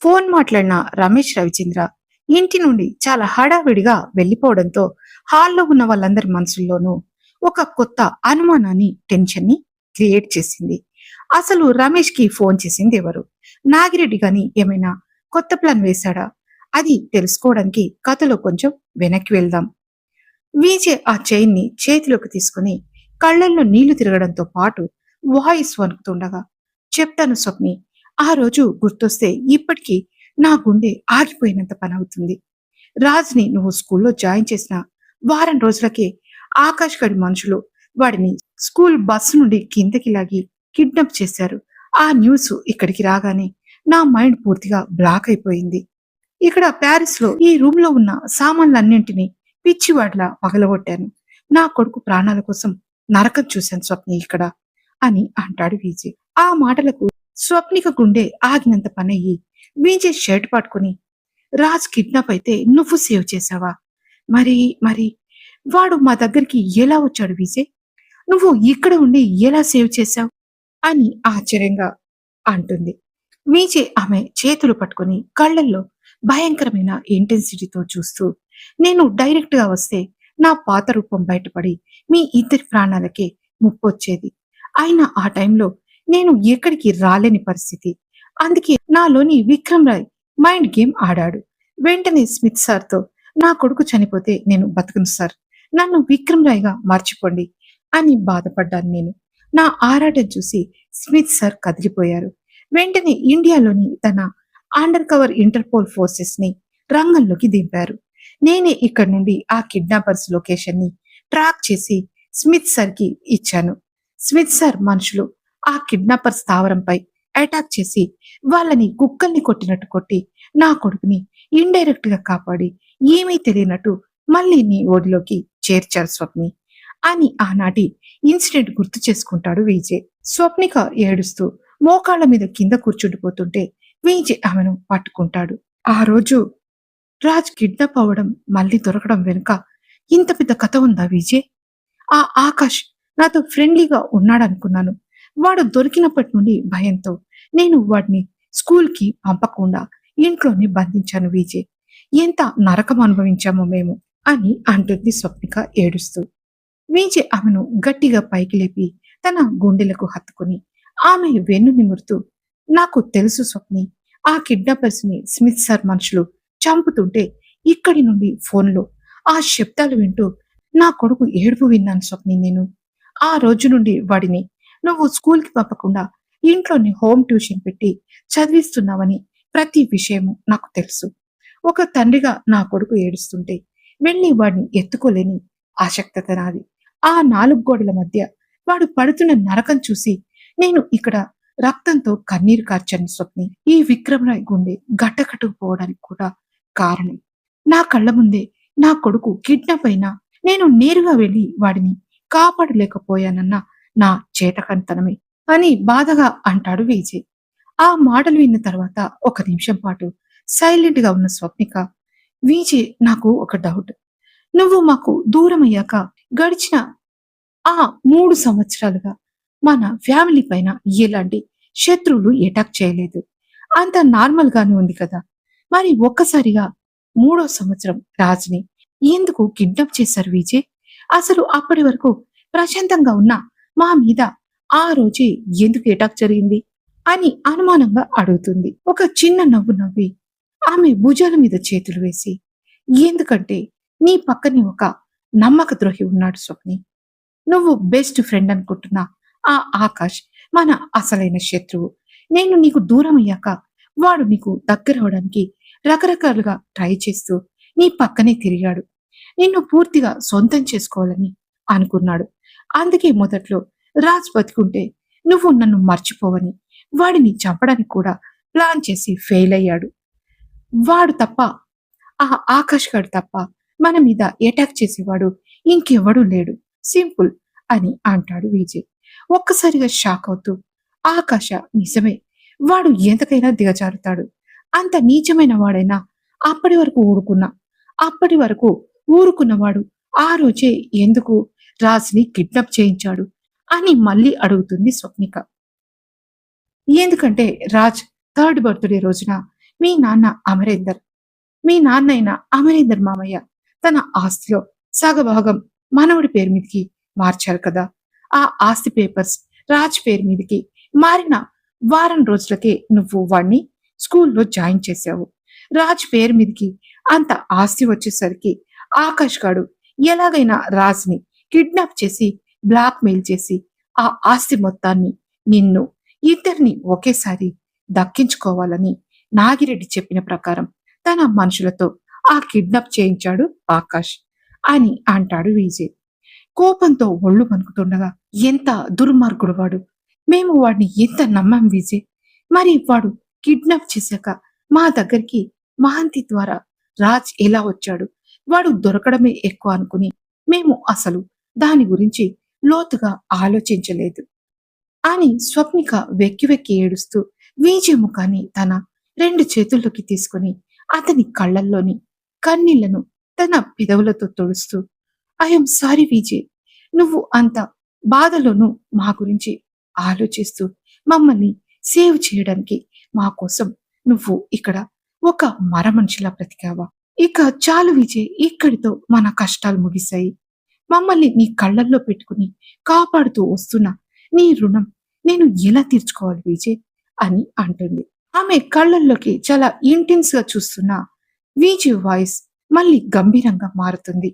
Phone మాట్లాడిన రమేష్ రవిచంద్ర ఇంటి నుండి చాలా హడావిడిగా వెళ్లిపోవడంతో హాల్లో ఉన్న వాళ్ళందరి మనసుల్లోనూ ఒక కొత్త అనుమానాన్ని టెన్షన్ ని క్రియేట్ చేసింది. అసలు రమేష్ కి ఫోన్ చేసింది ఎవరు? నాగిరెడ్డి గాని ఏమైనా కొత్త ప్లాన్ వేశాడా? అది తెలుసుకోవడానికి కథలో కొంచెం వెనక్కి వెళ్దాం. విజయ్ ఆ చైన్ ని చేతిలోకి తీసుకుని కళ్ళల్లో నీళ్లు తిరగడంతో పాటు వాయిస్ వణుకుతుండగా, చెప్తాను స్వప్ని, ఆ రోజు గుర్తొస్తే ఇప్పటికీ నా గుండె ఆగిపోయినంత పని అవుతుంది. రాజ్ని నువ్వు స్కూల్లో జాయిన్ చేసిన వారం రోజులకే ఆకాష్ గడి మనుషులు వాడిని స్కూల్ బస్సు నుండి కిందకి లాగి కిడ్నాప్ చేశారు. ఆ న్యూస్ ఇక్కడికి రాగానే నా మైండ్ పూర్తిగా బ్లాక్ అయిపోయింది. ఇక్కడ ప్యారిస్ లో ఈ రూమ్ లో ఉన్న సామాన్లన్నింటినీ పిచ్చివాడిలా పగలగొట్టాను. నా కొడుకు ప్రాణాల కోసం నరకం చూశాను స్వప్ని ఇక్కడ అని అంటాడు విజయ్. ఆ మాటలకు స్వప్నిక గుండె ఆగినంత పనయ్యి విజయ్ షర్ట్ పట్టుకుని, రాజ్ కిడ్నాప్ అయితే నువ్వు సేవ్ చేశావా? మరి మరి వాడు మా దగ్గరికి ఎలా వచ్చాడు విజయ్? నువ్వు ఇక్కడ ఉండి ఎలా సేవ్ చేశావు అని ఆశ్చర్యంగా అంటుంది. విజయ్ ఆమె చేతులు పట్టుకుని కళ్ళల్లో భయంకరమైన ఇంటెన్సిటీతో చూస్తూ, నేను డైరెక్ట్ గా వస్తే నా పాత రూపం బయటపడి మీ ఇద్దరి ప్రాణాలకే ముప్పొచ్చేది. అయినా ఆ టైంలో నేను ఎక్కడికి రాలేని పరిస్థితి. అందుకే నాలోని విక్రమ్ రాయ్ మైండ్ గేమ్ ఆడాడు. వెంటనే స్మిత్ సార్తో, నా కొడుకు చనిపోతే నేను బతుకును సార్, నన్ను విక్రమ్ రాయ్గా మర్చిపోండి అని బాధపడ్డాను నేను. నా ఆరాటం చూసి స్మిత్ సార్ కదిలిపోయారు. వెంటనే ఇండియాలోని తన అండర్ కవర్ ఇంటర్పోల్ ఫోర్సెస్ ని రంగంలోకి దింపారు. నేనే ఇక్కడ నుండి ఆ కిడ్నాపర్స్ లొకేషన్ ని ట్రాక్ చేసి స్మిత్ సార్ కి ఇచ్చాను. స్మిత్ సార్ మనుషులు ఆ కిడ్నాపర్ స్థావరంపై అటాక్ చేసి వాళ్ళని కుక్కల్ని కొట్టినట్టు కొట్టి నా కొడుకుని ఇండైరెక్ట్ గా కాపాడి ఏమీ తెలియనట్టు మళ్ళీ నీ ఓడిలోకి చేర్చారు స్వప్ని అని ఆనాటి ఇన్సిడెంట్ గుర్తు చేసుకుంటాడు విజయ్. స్వప్నిక ఏడుస్తూ మోకాళ్ళ మీద కింద కూర్చుండిపోతుంటే విజయ్ ఆమెను పట్టుకుంటాడు. ఆ రోజు రాజ్ కిడ్నాప్ అవ్వడం మళ్ళీ దొరకడం వెనుక ఇంత పెద్ద కథ ఉందా విజయ్? ఆ ఆకాష్ నాతో ఫ్రెండ్లీగా ఉన్నాడనుకున్నాను. వాడు దొరికినప్పటి నుండి భయంతో నేను వాడిని స్కూల్ కి పంపకుండా ఇంట్లోనే బంధించాను విజయ్. ఎంత నరకం అనుభవించామో మేము అని అంటుంది స్వప్నిక ఏడుస్తూ. విజయ్ ఆమెను గట్టిగా పైకి లేపి తన గుండెలకు హత్తుకుని ఆమె వెన్ను నిమురుతూ, నాకు తెలుసు స్వప్ని, ఆ కిడ్నాపర్స్ ని స్మిత్ సార్ మనుషులు చంపుతుంటే ఇక్కడి నుండి ఫోన్లో ఆ శబ్దాలు వింటూ నా కొడుకు ఏడుపు విన్నాను స్వప్ని నేను. ఆ రోజు నుండి వాడిని నువ్వు స్కూల్ కి పంపకుండా ఇంట్లోని హోమ్ ట్యూషన్ పెట్టి చదివిస్తున్నావని ప్రతి విషయము నాకు తెలుసు. ఒక తండ్రిగా నా కొడుకు ఏడుస్తుంటే వెళ్ళి వాడిని ఎత్తుకోలేని ఆసక్తత నాది. ఆ నాలుగు గోడల మధ్య వాడు పడుతున్న నరకం చూసి నేను ఇక్కడ రక్తంతో కన్నీరు కార్చాను స్వప్ని. ఈ విక్రమరాయ్ గుండె గట్టకట్టుకుపోవడానికి కూడా కారణం నా కళ్ళ ముందే నా కొడుకు కిడ్నాప్ అయినా నేను నేరుగా వెళ్లి వాడిని కాపాడలేకపోయానన్న నా చేతకంతనమే అని బాధగా అంటాడు విజయ్. ఆ మాటలు విన్న తర్వాత ఒక నిమిషం పాటు సైలెంట్ గా ఉన్న స్వప్నిక, విజయ్ నాకు ఒక డౌట్, నువ్వు మాకు దూరం అయ్యాక గడిచిన ఆ 3 సంవత్సరాలుగా మన ఫ్యామిలీ పైన ఎలాంటి శత్రువులు అటాక్ చేయలేదు, అంత నార్మల్ గానే ఉంది కదా, మరి ఒక్కసారిగా 3వ సంవత్సరం రాజ్ని ఎందుకు కిడ్నాప్ చేశారు విజయ్? అసలు అప్పటి వరకు ప్రశాంతంగా ఉన్న మా మీద ఆ రోజే ఎందుకు అటాక్ జరిగింది అని అనుమానంగా అడుగుతుంది. ఒక చిన్న నవ్వు నవ్వి ఆమె భుజాల మీద చేతులు వేసి, ఎందుకంటే నీ పక్కనే ఒక నమ్మక ద్రోహి ఉన్నాడు స్వప్ని. నువ్వు బెస్ట్ ఫ్రెండ్ అనుకుంటున్నా ఆ ఆకాష్ మన అసలైన శత్రువు. నేను నీకు దూరం అయ్యాక వాడు నీకు దగ్గర అవడానికి రకరకాలుగా ట్రై చేస్తూ నీ పక్కనే తిరిగాడు. నిన్ను పూర్తిగా సొంతం చేసుకోవాలని అనుకున్నాడు. అందుకే మొదట్లో రాజ్ బతికుంటే నువ్వు నన్ను మర్చిపోవని వాడిని చంపడానికి కూడా ప్లాన్ చేసి ఫెయిల్ అయ్యాడు. వాడు తప్ప, ఆ ఆకాష్ గాడు తప్ప మన మీద అటాక్ చేసేవాడు ఇంకెవడూ లేడు, సింపుల్ అని అంటాడు విజయ్. ఒక్కసారిగా షాక్ అవుతూ, ఆకాశ నిజమే, వాడు ఎంతకైనా దిగజారుతాడు. అంత నీచమైన వాడైనా అప్పటి వరకు ఊరుకున్నవాడు ఆ రోజే ఎందుకు రాజ్ని కిడ్నాప్ చేయించాడు అని మళ్ళీ అడుగుతుంది స్వప్నిక. ఎందుకంటే రాజ్ థర్డ్ బర్త్డే రోజున మీ నాన్న అమరేందర్ మీ నాన్న అయిన అమరేందర్ మామయ్య తన ఆస్తిలో సగభాగం మనవడి పేరు మీదకి మార్చారు కదా. ఆ ఆస్తి పేపర్స్ రాజ్ పేరు మీదకి మారిన వారం రోజులకే నువ్వు వాణ్ణి స్కూల్లో జాయిన్ చేశావు. రాజ్ పేరు మీదకి అంత ఆస్తి వచ్చేసరికి ఆకాష్ గాడు ఎలాగైనా రాజ్ని కిడ్నాప్ చేసి బ్లాక్ మెయిల్ చేసి ఆ ఆస్తి మొత్తాన్ని నిన్ను ఇద్దరిని ఒకేసారి దక్కించుకోవాలని నాగిరెడ్డి చెప్పిన ప్రకారం తన మనుషులతో ఆ కిడ్నాప్ చేయించాడు ఆకాష్ అని అంటాడు విజయ్. కోపంతో ఒళ్ళు వణుకుతుండగా, ఎంత దుర్మార్గుడు వాడు, మేము వాడిని ఎంత నమ్మాం విజయ్. మరి వాడు కిడ్నాప్ చేశాక మా దగ్గరికి మహంతి ద్వారా రాజ్ ఎలా వచ్చాడు, వాడు దొరకడమే ఎక్కువ అనుకుని మేము అసలు దాని గురించి లోతుగా ఆలోచించలేదు అని స్వప్నిక వెక్కి వెక్కి ఏడుస్తూ విజయ్ ముఖాన్ని తన రెండు చేతుల్లోకి తీసుకుని అతని కళ్ళల్లోని కన్నీళ్లను తన పెదవులతో తుడుస్తూ, ఐఎమ్ సారీ విజయ్, నువ్వు అంత బాధలోనూ మా గురించి ఆలోచిస్తూ మమ్మల్ని సేవ్ చేయడానికి మా కోసం నువ్వు ఇక్కడ ఒక మరమనిషిలా బ్రతికావా. ఇక చాలు విజయ్, ఇక్కడితో మన కష్టాలు ముగిశాయి. మమ్మల్ని నీ కళ్ళల్లో పెట్టుకుని కాపాడుతూ వస్తున్న నీ రుణం నేను ఎలా తీర్చుకోవాలి విజయ్ అని అంటుంది. ఆమె కళ్ళల్లోకి చాలా ఇంటెన్స్ గా చూస్తున్న విజయ్ వాయిస్ మళ్ళీ గంభీరంగా మారుతుంది.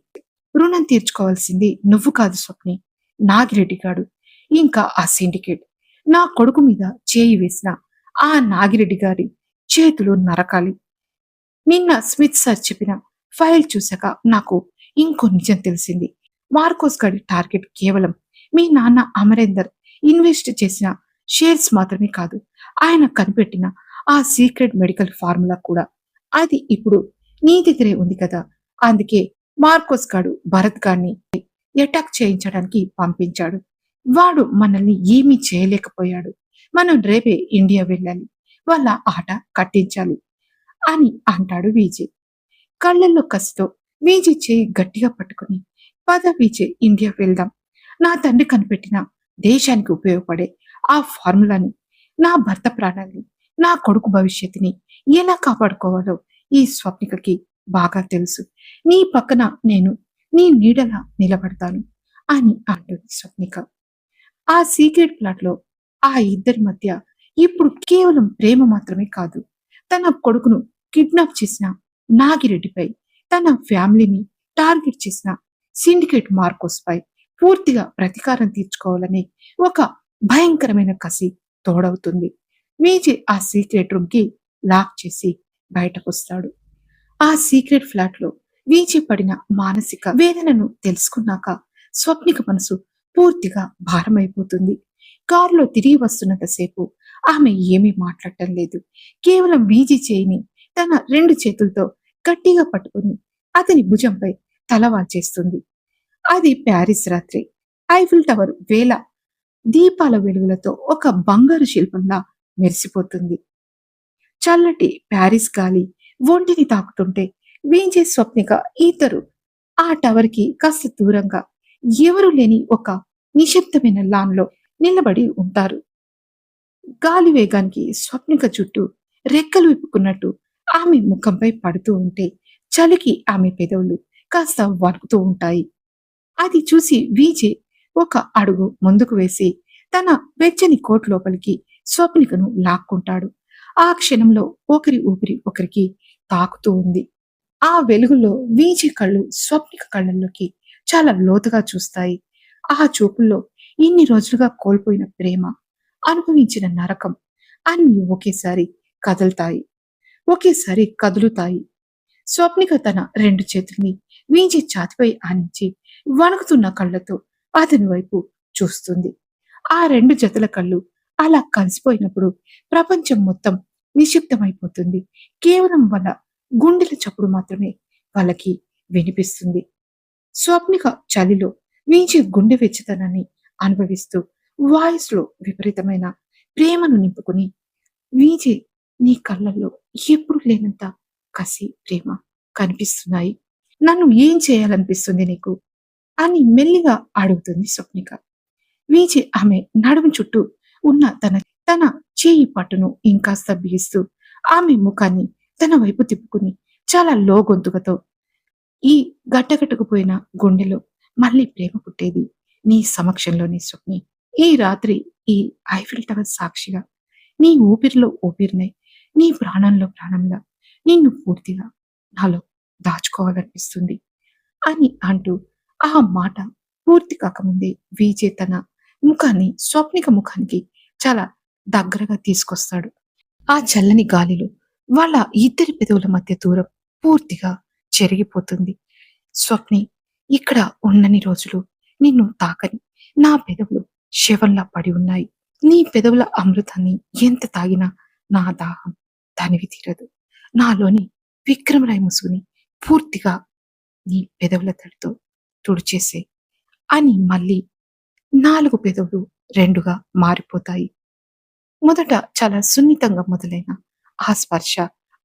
రుణం తీర్చుకోవాల్సింది నువ్వు కాదు స్వప్ని, నాగిరెడ్డి గాడు, ఇంకా ఆ సిండికేట్. నా కొడుకు మీద చేయి వేసిన ఆ నాగిరెడ్డి గారి చేతులు నరకాలి. నిన్న స్మిత్ సార్ చెప్పిన ఫైల్ చూశాక నాకు ఇంకో నిజం తెలిసింది. మార్కోస్ గారి టార్గెట్ కేవలం మీ నాన్న అమరేందర్ ఇన్వెస్ట్ చేసిన షేర్స్ మాత్రమే కాదు, ఆయన కనిపెట్టిన ఆ సీక్రెట్ మెడికల్ ఫార్ములా కూడా. అది ఇప్పుడు నీ దగ్గరే ఉంది కదా. అందుకే మార్కోస్ గాడు భరత్ గారిని అటాక్ చేయించడానికి పంపించాడు. వాడు మనల్ని ఏమీ చేయలేకపోయాడు. మనం రేపే ఇండియా వెళ్ళాలి, వాళ్ళ ఆట కట్టించాలి అని అంటాడు విజయ్. కళ్ళల్లో కసితో విజయ్ చేయి గట్టిగా పట్టుకుని, పద విజయ్, ఇండియా వెళ్దాం. నా తండ్రి కనిపెట్టిన దేశానికి ఉపయోగపడే ఆ ఫార్ములాని, నా భర్త ప్రాణాన్ని, నా కొడుకు భవిష్యత్తుని ఎలా కాపాడుకోవాలో ఈ స్వప్నికకి బాగా తెలుసు. నీ పక్కన నేను నీ నీడలా నిలబడతాను అని అంటుంది స్వప్నిక. ఆ సీక్రెట్ ప్లాట్ లో ఆ ఇద్దరి మధ్య ఇప్పుడు కేవలం ప్రేమ మాత్రమే కాదు, తన కొడుకును కిడ్నాప్ చేసిన నాగిరెడ్డిపై, తన ఫ్యామిలీని టార్గెట్ చేసిన సిండికేట్ మార్కోస్ పై పూర్తిగా ప్రతీకారం తీర్చుకోవాలని ఒక భయంకరమైన కసి తోడవుతుంది. విజయ్ ఆ సీక్రెట్ రూమ్ కి లాక్ చేసి బయటకొస్తాడు. ఆ సీక్రెట్ ఫ్లాట్ లో విజయ్ పడిన మానసిక వేదనను తెలుసుకున్నాక స్వప్నిక మనసు పూర్తిగా భారమైపోతుంది. కారులో తిరిగి వస్తున్నంతసేపు ఆమె ఏమీ మాట్లాడటం లేదు. కేవలం విజయ్ చేయిని తన రెండు చేతులతో గట్టిగా పట్టుకుని అతని భుజంపై తల వాల్చేస్తుంది. అది ప్యారిస్ రాత్రి. ఐఫిల్ టవర్ వేల దీపాల వెలుగులతో ఒక బంగారు శిల్పంలా మెరిసిపోతుంది. చల్లటి ప్యారిస్ గాలి ఒంటిని తాకుతుంటే విజయ్, స్వప్నిక ఇద్దరు ఆ టవర్ కి కాస్త దూరంగా ఎవరు లేని ఒక నిశ్శబ్దమైన లాన్ లో నిలబడి ఉంటారు. గాలి వేగానికి స్వప్నిక చుట్టూ రెక్కలు విప్పుకున్నట్టు ఆమె ముఖంపై పడుతూ ఉంటే చలికి ఆమె పెదవులు కాస్త వణుకుతూ ఉంటాయి. అది చూసి విజయ్ ఒక అడుగు ముందుకు వేసి తన వెచ్చని కోట్ లోపలికి స్వప్నికను లాక్కుంటాడు. ఆ క్షణంలో ఒకరి ఊపిరి ఒకరికి తాకుతూ ఉంది. ఆ వెలుగులో విజయ్ కళ్ళు స్వప్నిక కళ్ళల్లోకి చాలా లోతుగా చూస్తాయి. ఆ చూపుల్లో ఇన్ని రోజులుగా కోల్పోయిన ప్రేమ, అనుభవించిన నరకం అన్ని ఒకేసారి కదులుతాయి, ఒకేసారి కదులుతాయి. స్వప్నిక తన రెండు చేతుల్ని విజయ్ ఛాతిపై ఆనించి వణుకుతున్న కళ్ళతో అతని వైపు చూస్తుంది. ఆ రెండు జతల కళ్ళు అలా కలిసిపోయినప్పుడు ప్రపంచం మొత్తం నిశ్శబ్దమైపోతుంది. కేవలం వాళ్ళ గుండెల చప్పుడు మాత్రమే వాళ్ళకి వినిపిస్తుంది. స్వప్నిక చలిలో విజయ్ గుండె వెచ్చతనాన్ని అనుభవిస్తూ వాయిస్ లో విపరీతమైన ప్రేమను నింపుకుని, విజయ్, నీ కళ్ళల్లో ఎప్పుడు లేనంత కసి, ప్రేమ కనిపిస్తున్నాయి. నన్ను ఏం చేయాలనిపిస్తుంది నీకు అని మెల్లిగా అడుగుతుంది స్వప్నిక. విజయ్ ఆమె నడుము చుట్టూ ఉన్న తన తన చేయి పట్టును ఇంకాస్త బిగిస్తూ ఆమె ముఖాన్ని తన వైపు తిప్పుకుని చాలా లో గొంతుకతో, ఈ గట్టగట్టుకుపోయిన గుండెలో మళ్ళీ ప్రేమ పుట్టేది నీ సమక్షంలోనే స్వప్ని. ఈ రాత్రి ఈ ఐఫిల్ టవర్ సాక్షిగా నీ ఊపిరిలో ఊపిరినై, నీ ప్రాణంలో ప్రాణంగా నిన్ను పూర్తిగా నాలో దాచుకోవాలనిపిస్తుంది అని అంటూ ఆ మాట పూర్తి కాకముందే విజయ్ తన ముఖాన్ని స్వప్నిక ముఖానికి చాలా దగ్గరగా తీసుకొస్తాడు. ఆ చల్లని గాలిలో వాళ్ళ ఇద్దరి పెదవుల మధ్య దూరం పూర్తిగా చెరిగిపోతుంది. స్వప్ని, ఇక్కడ ఉన్నన్ని రోజులు నిన్ను తాకని నా పెదవులు శవంలా పడి ఉన్నాయి. నీ పెదవుల అమృతాన్ని ఎంత తాగినా నా దాహం తనివి తీరదు. నాలోని విక్రమరాయ్ ముసుగుని పూర్తిగా నీ పెదవుల తడితో తుడిచేసే అని మళ్ళీ 4 పెదవులు 2గా మారిపోతాయి. మొదట చాలా సున్నితంగా మొదలైన ఆ స్పర్శ,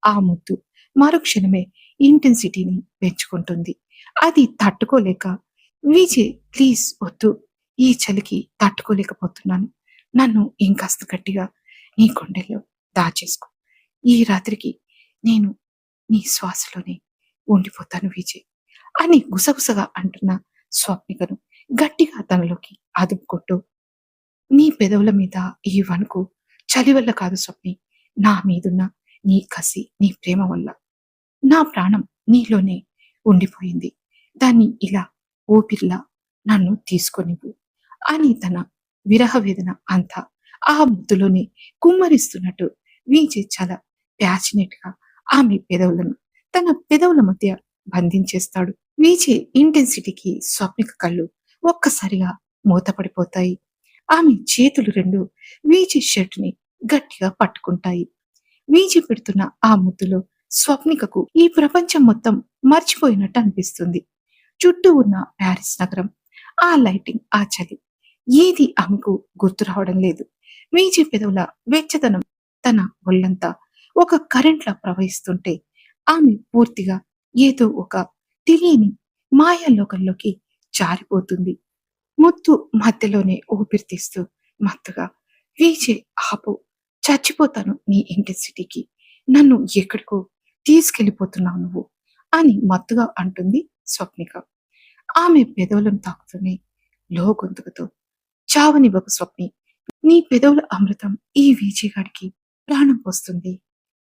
ఆ ముద్దు మరుక్షణమే ఇంటెన్సిటీని పెంచుకుంటుంది. అది తట్టుకోలేక, విజయ్ ప్లీజ్ వద్దు, ఈ చలికి తట్టుకోలేకపోతున్నాను, నన్ను ఇంకాస్త గట్టిగా నీ గుండెల్లో దాచేసుకో, ఈ రాత్రికి నేను నీ శ్వాసలోనే ఉండిపోతాను విజయ్ అని గుసగుసగా అంటున్న స్వప్నికను గట్టిగా తనలోకి అదుపుకుంటూ, నీ పెదవుల మీద ఈ వణుకు చలి వల్ల కాదు స్వప్ని, నా మీదున్న నీ కసి, నీ ప్రేమ వల్ల. నా ప్రాణం నీలోనే ఉండిపోయింది, దాన్ని ఇలా ఊపిరిలా నన్ను తీసుకొనివ్వు అని తన విరహ వేదన అంతా ఆ ముద్దులోనే కుమ్మరిస్తున్నట్టు విజయ్ చాలా ప్యాషనేట్ గా ఆమె పెదవులను తన పెదవుల మధ్య బంధించేస్తాడు. విజయ్ ఇంటెన్సిటీకి స్వప్నిక కళ్ళు ఒక్కసారిగా మూతపడిపోతాయి. ఆమె చేతులు రెండు విజయ్ షర్టుని గట్టిగా పట్టుకుంటాయి. విజయ్ పెడుతున్న ఆ ముద్దులో స్వప్నికకు ఈ ప్రపంచం మొత్తం మర్చిపోయినట్టు అనిపిస్తుంది. చుట్టూ ఉన్న ప్యారిస్ నగరం, ఆ లైటింగ్, ఆ చలి ఏది ఆమెకు గుర్తు రావడం లేదు. విజయ్ పెదవుల వెచ్చదనం తన ఒళ్ళంతా ఒక కరెంట్లా ప్రవహిస్తుంటే ఆమె పూర్తిగా ఏదో ఒక తెలియని మాయాలోకంలోకి జారిపోతుంది. ముత్తు మధ్యలోనే ఊపిరి తీస్తూ మత్తుగా, విజయ్ ఆపు, చచ్చిపోతాను నీ ఇంటెన్సిటీకి, నన్ను ఎక్కడికో తీసుకెళ్లిపోతున్నావు నువ్వు అని మత్తుగా అంటుంది స్వప్నిక. ఆమె పెదవులను తాకుతూనే లో గొంతుకుతో, చావనివ్వకు స్వప్ని, నీ పెదవుల అమృతం ఈ విజయ్ గాడికి ప్రాణం పోస్తుంది,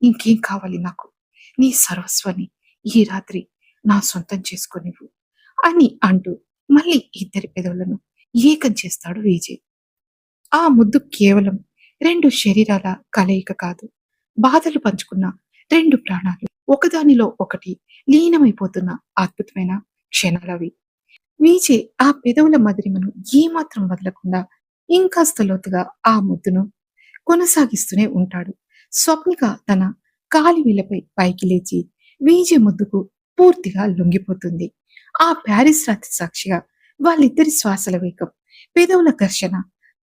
ఇంకేం కావాలి నాకు, నీ సర్వస్వాన్ని ఈ రాత్రి నా సొంతం చేసుకొనివ్వు అని అంటూ మళ్ళీ ఇద్దరి పెదవులను ఏకం చేస్తాడు విజయ్. ఆ ముద్దు కేవలం 2 శరీరాల కలయిక కాదు, బాధలు పంచుకున్న 2 ప్రాణాలు ఒకదానిలో ఒకటి లీనమైపోతున్న అద్భుతమైన క్షణాలవి. విజయ్ ఆ పెదవుల మదిరిమను ఏమాత్రం వదలకుండా ఇంకాస్త లోతుగా ఆ ముద్దును కొనసాగిస్తూనే ఉంటాడు. స్వప్నిక తన కాలి వేలపై పైకి లేచి విజయ్ ముద్దుకు పూర్తిగా లొంగిపోతుంది. ఆ ప్యారిస్ రాత్రి సాక్షిగా వాళ్ళిద్దరి శ్వాసల వేగం, పెదవుల ఘర్షణ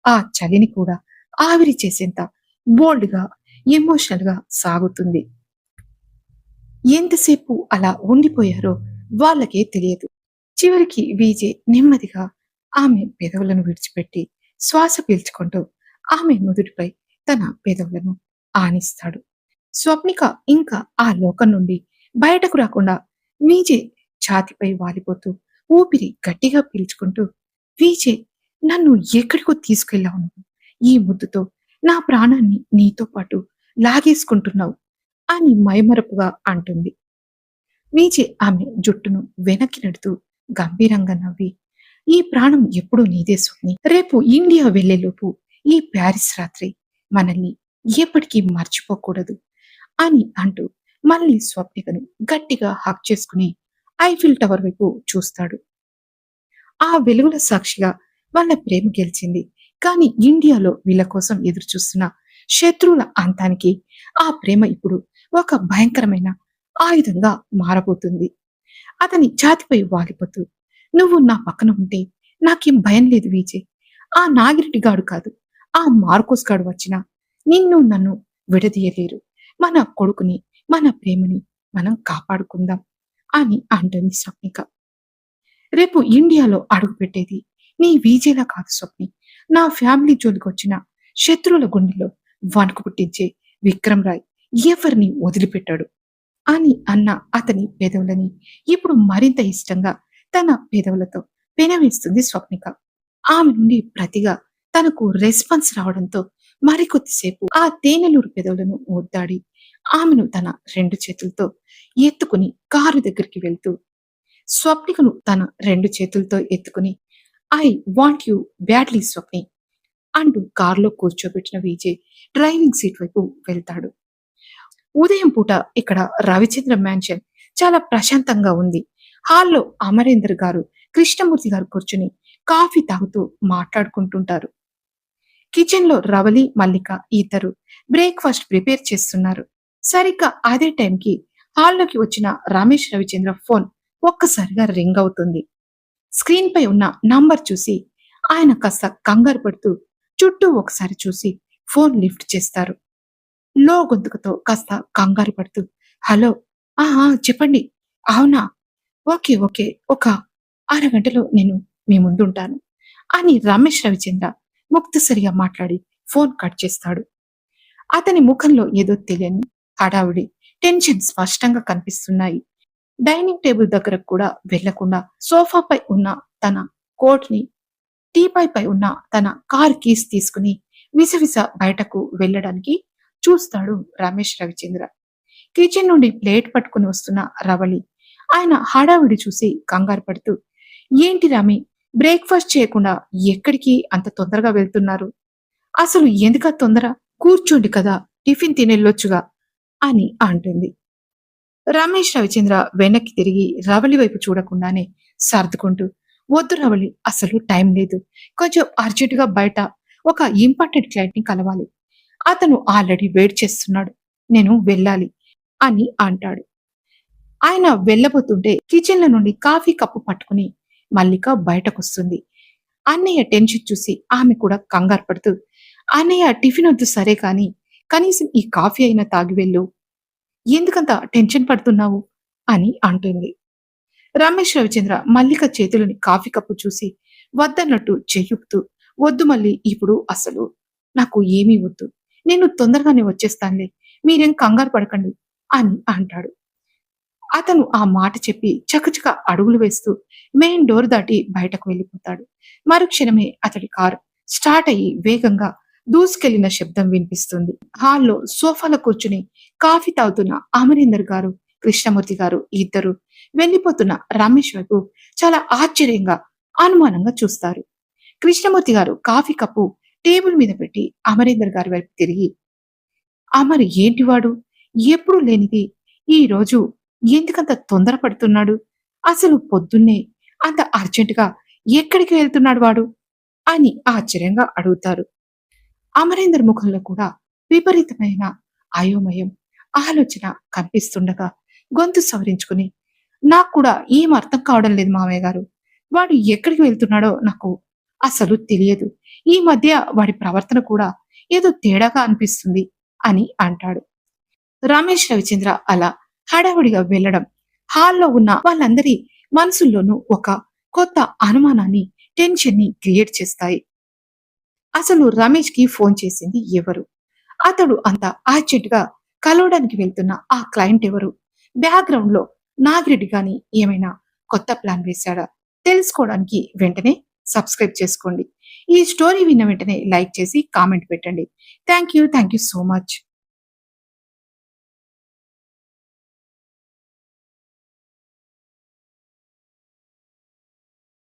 ఆ చలిని కూడా ఆవిరి చేసేంత బోల్డ్ గా, ఎమోషనల్ గా సాగుతుంది. ఎంతసేపు అలా ఉండిపోయారో వాళ్ళకే తెలియదు. చివరికి విజయ్ నెమ్మదిగా ఆమె పెదవులను విడిచిపెట్టి శ్వాస పీల్చుకుంటూ ఆమె నుదుటిపై తన పెదవులను ఆనిస్తాడు. స్వప్నిక ఇంకా ఆ లోకం నుండి బయటకు రాకుండా విజయ్ ఛాతిపై వాలిపోతూ ఊపిరి గట్టిగా పీల్చుకుంటూ, విజయ్ నన్ను ఎక్కడికో తీసుకెళ్ళావు నువ్వు, ఈ ముద్దుతో నా ప్రాణాన్ని నీతో పాటు లాగేసుకుంటున్నావు అని మైమరపుగా అంటుంది. విజయ్ ఆమె జుట్టును వెనక్కి నెడుతూ గంభీరంగా నవ్వి, ఈ ప్రాణం ఎప్పుడూ నీదే స్వప్ని, రేపు ఇండియా వెళ్లేలోపు ఈ ప్యారిస్ రాత్రి మనల్ని ఎప్పటికీ మర్చిపోకూడదు అని అంటూ మళ్ళీ స్వప్నికను గట్టిగా హక్ చేసుకుని ఐఫిల్ టవర్ వైపు చూస్తాడు. ఆ వెలుగుల సాక్షిగా వాళ్ళ ప్రేమ గెలిచింది, కానీ ఇండియాలో వీళ్ళ కోసం ఎదురు చూస్తున్న శత్రువుల అంతానికి ఆ ప్రేమ ఇప్పుడు ఒక భయంకరమైన ఆయుధంగా మారబోతుంది. అతని ఛాతిపై వాలిపోతూ, నువ్వు నా పక్కన ఉంటే నాకేం భయం లేదు విజయ్, ఆ నాగిరెడ్డి గాడు కాదు, ఆ మార్కోస్ గాడు వచ్చినా నిన్ను నన్ను విడదీయలేరు, మన కొడుకుని, మన ప్రేమని మనం కాపాడుకుందాం అని అంటుంది స్వప్నిక. రేపు ఇండియాలో అడుగు పెట్టేది నీ విజయ్లా కాదు స్వప్ని, నా ఫ్యామిలీ జోలికి వచ్చిన శత్రువుల గుండెలో వణుకు పుట్టించే విక్రమ్ రాయ్ ఎవరిని వదిలిపెట్టాడు అని అన్న అతని పెదవులని ఇప్పుడు మరింత ఇష్టంగా తన పెదవులతో పెనవేస్తుంది స్వప్నిక. ఆమె నుండి ప్రతిగా తనకు రెస్పాన్స్ రావడంతో మరికొద్దిసేపు ఆ తేనెలూరు పెదవులను ముద్దాడి ఆమెను తన రెండు చేతులతో ఎత్తుకుని కారు దగ్గరికి వెళ్తూ స్వప్నికను తన రెండు చేతులతో ఎత్తుకుని ఐ వాంట్ యు బ్యాడ్లీ స్వప్ని అంటూ కారులో కూర్చోబెట్టిన విజయ్ డ్రైవింగ్ సీట్ వైపు వెళ్తాడు. ఉదయం పూట ఇక్కడ రవిచంద్ర మ్యాన్షన్ చాలా ప్రశాంతంగా ఉంది. హాల్లో అమరేందర్ గారు, కృష్ణమూర్తి గారు కూర్చుని కాఫీ తాగుతూ మాట్లాడుకుంటుంటారు. కిచెన్ లో రవలి, మల్లిక ఇద్దరు బ్రేక్ఫాస్ట్ ప్రిపేర్ చేస్తున్నారు. సరిగ్గా అదే టైంకి హాల్లోకి వచ్చిన రమేష్ రవిచంద్ర ఫోన్ ఒక్కసారిగా రింగ్ అవుతుంది. స్క్రీన్ పై ఉన్న నంబర్ చూసి ఆయన కాస్త కంగారు పడుతూ చుట్టూ ఒకసారి చూసి ఫోన్ లిఫ్ట్ చేస్తారు. లో గొంతుకుతో కాస్త కంగారు పడుతూ హలో, ఆహా చెప్పండి, అవునా, ఓకే ఓకే, ఒక అరగంటలో నేను మీ ముందుంటాను అని రమేష్ రవిచంద్ర ముక్తసరిగా మాట్లాడి ఫోన్ కట్ చేస్తాడు. అతని ముఖంలో ఏదో తెలియని హడావుడి, టెన్షన్ స్పష్టంగా కనిపిస్తున్నాయి. డైనింగ్ టేబుల్ దగ్గర కూడా వెళ్లకుండా సోఫాపై ఉన్న తన కోట్ ని, టీపై పై ఉన్న తన కార్ కీస్ తీసుకుని విసవిస బయటకు వెళ్ళడానికి చూస్తాడు రమేష్ రవిచంద్ర. కిచెన్ నుండి ప్లేట్ పట్టుకుని వస్తున్న రవళి ఆయన హడావిడి చూసి కంగారు పడుతూ ఏంటి రామి, బ్రేక్ఫాస్ట్ చేయకుండా ఎక్కడికి అంత తొందరగా వెళ్తున్నారు? అసలు ఎందుక తొందర? కూర్చోండి కదా, టిఫిన్ తినెళ్ళొచ్చుగా అని అంటుంది. రమేష్ రవిచంద్ర వెనక్కి తిరిగి రవళి వైపు చూడకుండానే సర్దుకుంటూ వద్దు రవళి, అసలు టైం లేదు, కొంచెం అర్జెంటుగా బయట ఒక ఇంపార్టెంట్ క్లయింట్ ని కలవాలి, అతను ఆల్రెడీ వెయిట్ చేస్తున్నాడు, నేను వెళ్ళాలి అని అంటాడు. ఆయన వెళ్ళబోతుంటే కిచెన్ల నుండి కాఫీ కప్పు పట్టుకుని మల్లిక బయటకొస్తుంది. అన్నయ్య టెన్షన్ చూసి ఆమె కూడా కంగారు పడుతూ అన్నయ్య టిఫిన్ వద్దు సరే కాని కనీసం ఈ కాఫీ అయినా తాగి వెళ్ళు, ఎందుకంత టెన్షన్ పడుతున్నావు అని అంటుంది. రమేష్ రవిచంద్ర మల్లిక చేతులని కాఫీ కప్పు చూసి వద్దన్నట్టు చెయ్యుపుతూ వద్దు మళ్ళీ, ఇప్పుడు అసలు నాకు ఏమీ వద్దు, నేను తొందరగానే వచ్చేస్తానులే, మీరేం కంగారు పడకండి అని అంటాడు. అతను ఆ మాట చెప్పి చకచక అడుగులు వేస్తూ మెయిన్ డోర్ దాటి బయటకు వెళ్ళిపోతాడు. మరుక్షణమే అతడి కారు స్టార్ట్ అయ్యి వేగంగా దూసుకెళ్లిన శబ్దం వినిపిస్తుంది. హాల్లో సోఫాలో కూర్చుని కాఫీ తాగుతున్న అమరీందర్ గారు, కృష్ణమూర్తి గారు ఇద్దరు వెళ్లిపోతున్న రమేష్ వైపు చాలా ఆశ్చర్యంగా, అనుమానంగా చూస్తారు. కృష్ణమూర్తి గారు కాఫీ కప్పు టేబుల్ మీద పెట్టి అమరీందర్ గారి వైపు తిరిగి అమర్ ఏంటివాడు, ఎప్పుడూ లేనిది ఈ రోజు ఎందుకంత తొందరపడుతున్నాడు, అసలు పొద్దున్నే అంత అర్జెంటుగా ఎక్కడికి వెళ్తున్నాడు వాడు అని ఆశ్చర్యంగా అడుగుతారు. అమరేందర్ ముఖంలో కూడా విపరీతమైన అయోమయం, ఆలోచన కనిపిస్తుండగా గొంతు సవరించుకుని నాకు కూడా ఏం అర్థం కావడం లేదు మామయ్య గారు, వాడు ఎక్కడికి వెళ్తున్నాడో నాకు అసలు తెలియదు, ఈ మధ్య వాడి ప్రవర్తన కూడా ఏదో తేడాగా అనిపిస్తుంది అని అంటాడు. రమేష్ రవిచంద్ర అలా హడావుడిగా వెళ్లడం హాల్లో ఉన్న వాళ్ళందరి మనసుల్లోనూ ఒక కొత్త అనుమానాన్ని, టెన్షన్ ని క్రియేట్ చేస్తాయి. అసలు రమేష్ కి ఫోన్ చేసింది ఎవరు? అతడు అంత అర్జెంట్ గా కలవడానికి వెళ్తున్న ఆ క్లయింట్ ఎవరు? బ్యాక్గ్రౌండ్ లో నాగిరెడ్డి గాని ఏమైనా కొత్త ప్లాన్ వేశాడా? తెలుసుకోవడానికి వెంటనే సబ్స్క్రైబ్ చేసుకోండి. ఈ స్టోరీ విన్న వెంటనే లైక్ చేసి కామెంట్ పెట్టండి. Thank you so much.